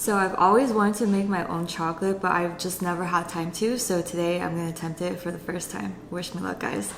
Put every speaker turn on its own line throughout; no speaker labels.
So I've always wanted to make my own chocolate, but I've just never had time to, so today I'm gonna attempt it for the first time. Wish me luck, guys.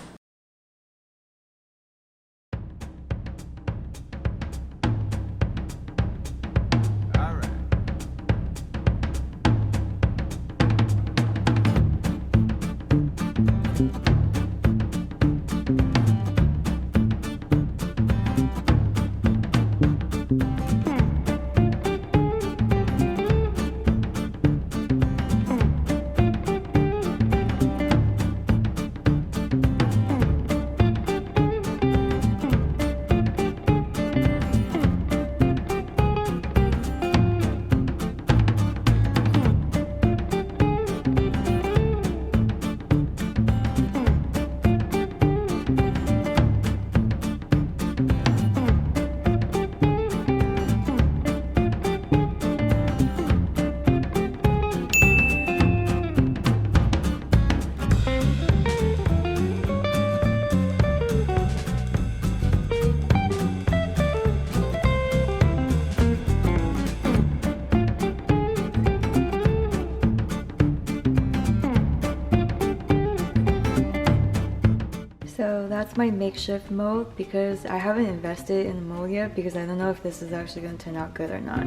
So that's my makeshift mold because I haven't invested in the mold yet because I don't know if this is actually going to turn out good or not.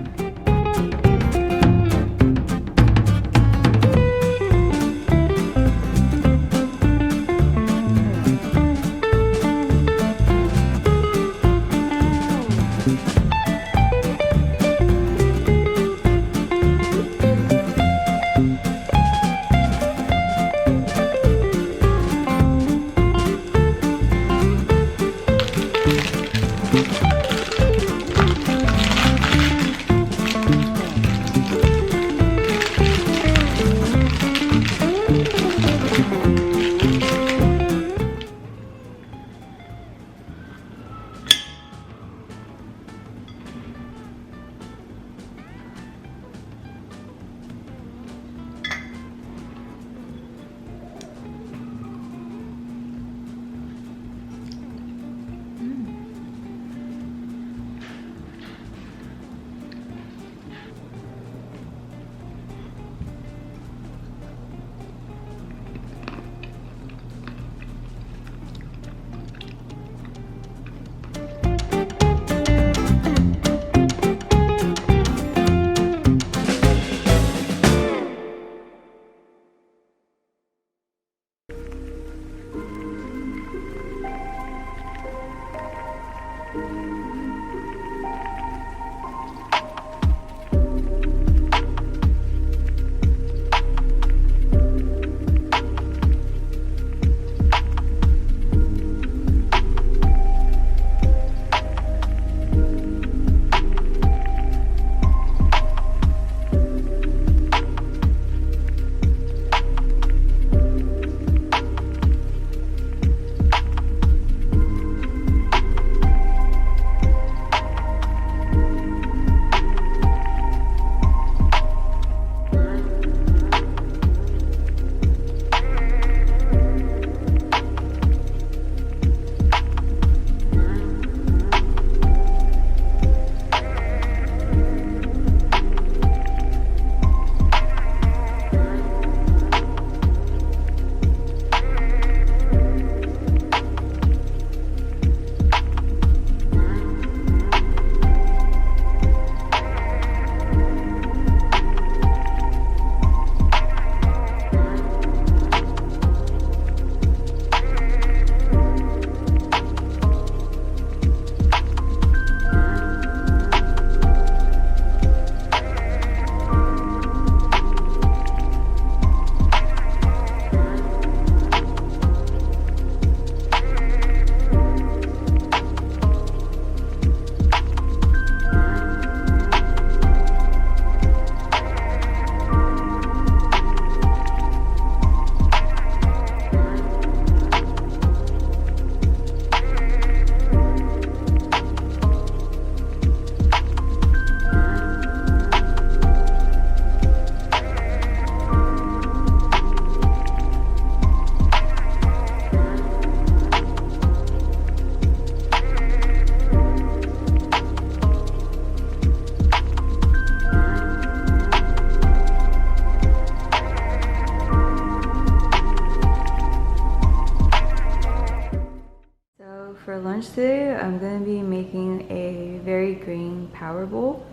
for lunch today, I'm going to be making a very green power bowl.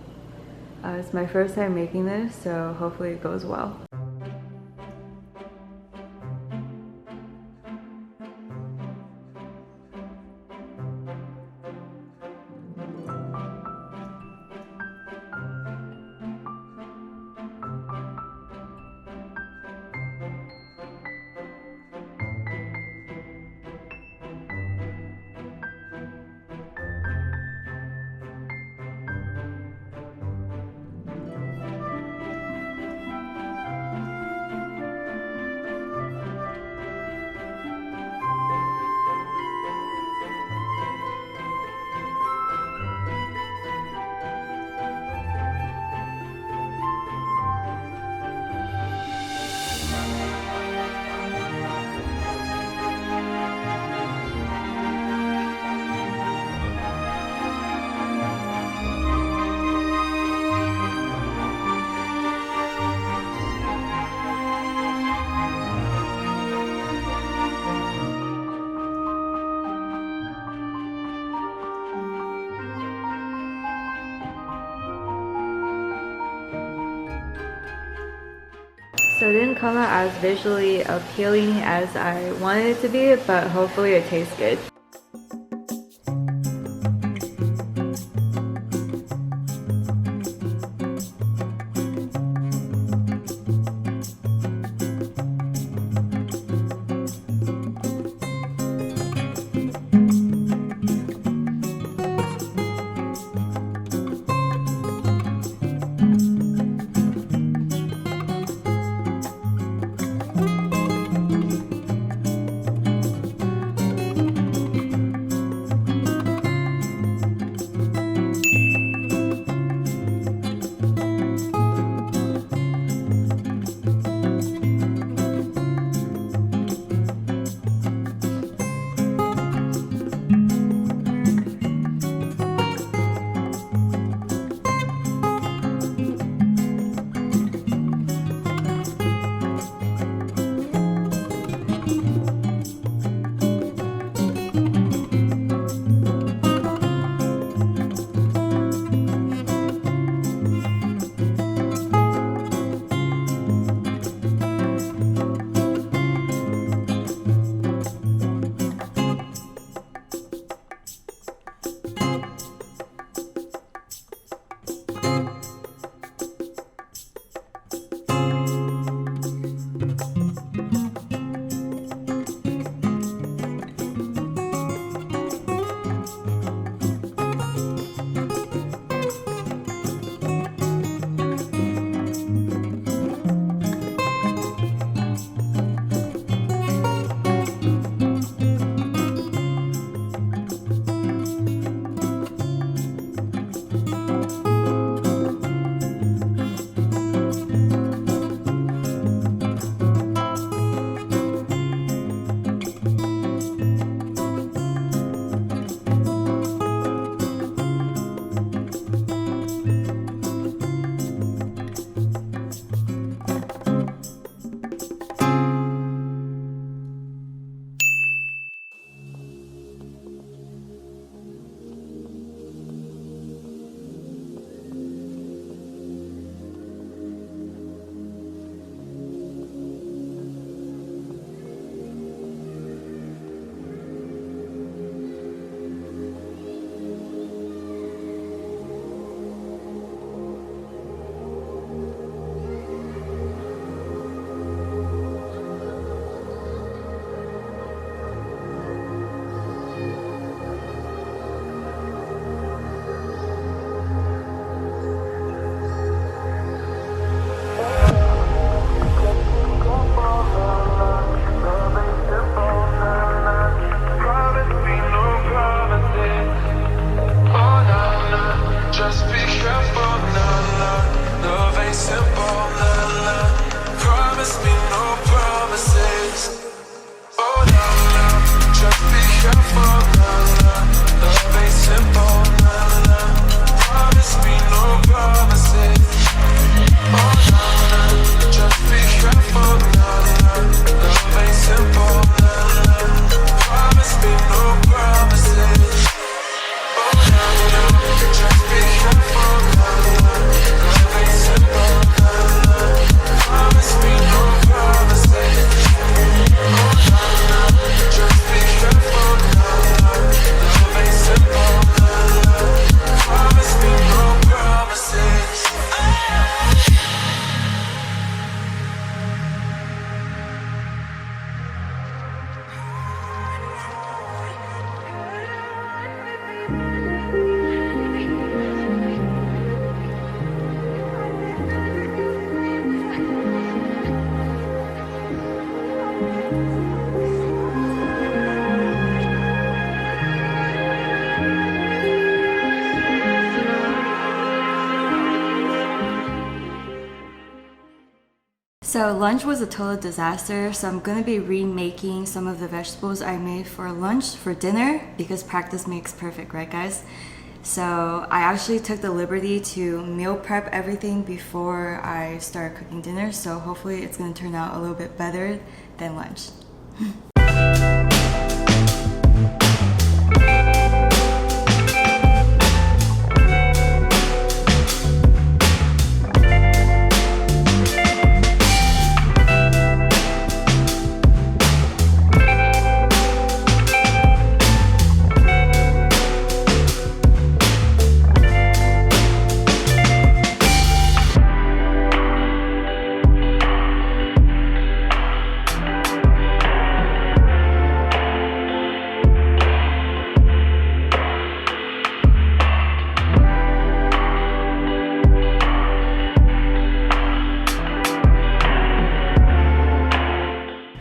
It's my first time making this, so hopefully it goes well. So it didn't come out as visually appealing as I wanted it to be, but hopefully it tastes good.
Promise me no promises.
So lunch was a total disaster, so I'm gonna be remaking some of the vegetables I made for lunch for dinner because practice makes perfect, right guys? So I actually took the liberty to meal prep everything before I start cooking dinner, so hopefully it's gonna turn out a little bit better than lunch.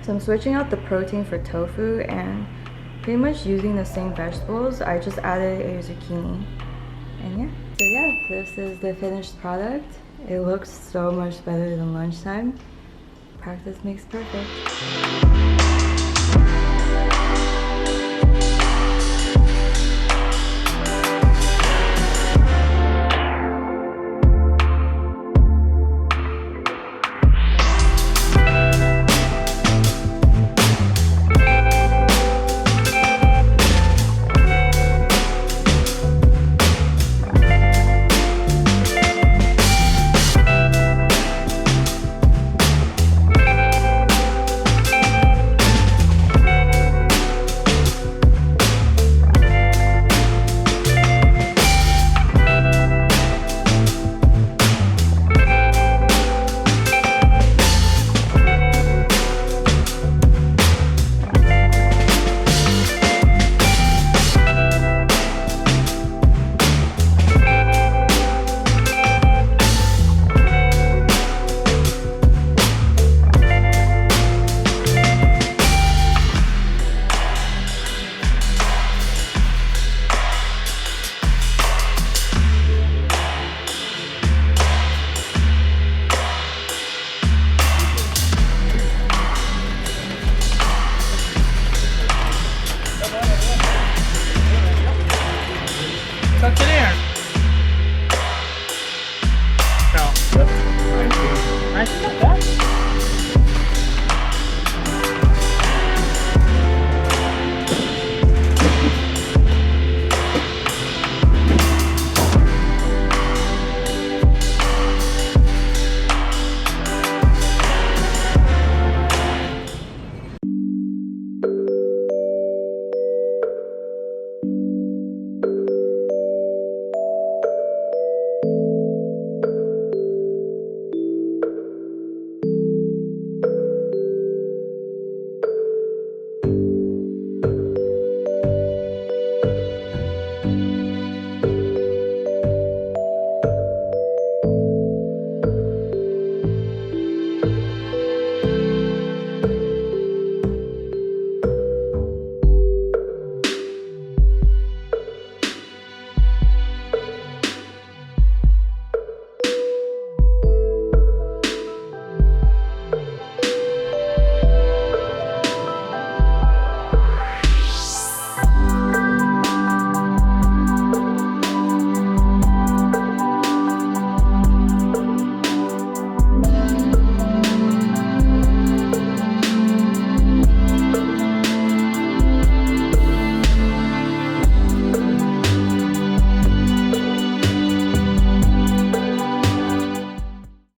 So I'm switching out the protein for tofu and pretty much using the same vegetables. I just added a zucchini. And yeah. So yeah, this is the finished product. It looks so much better than lunchtime. Practice makes perfect.